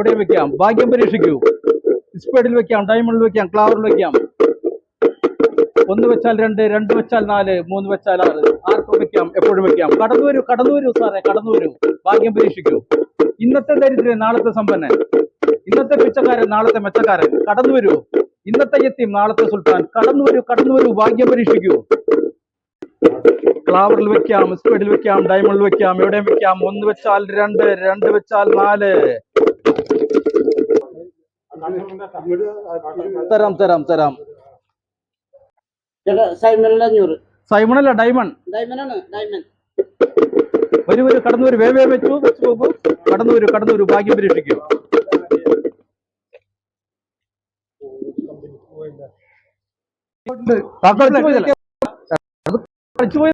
എവിടെയും വെക്കാം. ഭാഗ്യം പരീക്ഷിക്കൂ. സ്പീഡിൽ വെക്കാം, ഡയമണ്ടിൽ വെക്കാം, ക്ലാവറിൽ വെക്കാം. 1 വെച്ചാൽ 2, 2 വെച്ചാൽ 4, 3 വെച്ചാൽ 6. ആർക്കും വെക്കാം, എപ്പോഴും വെക്കാം. കടന്നു വരൂ സാറേ, കടന്നു വരൂ. ഭാഗ്യം പരീക്ഷിക്കൂ. ഇന്നത്തെ ദരിദ്രൻ നാളത്തെ സമ്പന്നൻ, ഇന്നത്തെ പിച്ചക്കാരൻ നാളത്തെ മെച്ചക്കാരൻ. കടന്നു വരൂ. ഇന്നത്തെ യത്തീം നാളത്തെ സുൽത്താൻ. കടന്നു വരൂ. ഭാഗ്യം പരീക്ഷിക്കൂ. ക്ലാവറിൽ വെക്കാം, സ്പീഡിൽ വെക്കാം, ഡയമണ്ടിൽ വെക്കാം, എവിടെയും വെക്കാം. 1 വെച്ചാൽ 2, 2 വെച്ചാൽ 4. തരാം. സൈമണല്ല, ഡയമണ്ട്. വരൂ, കടന്നു വരൂ. വേവേ വെച്ചു പോകൂ. കടന്നു വരൂ. ഭാഗ്യം പരീക്ഷിക്കൂ. കളിച്ചു പോയി.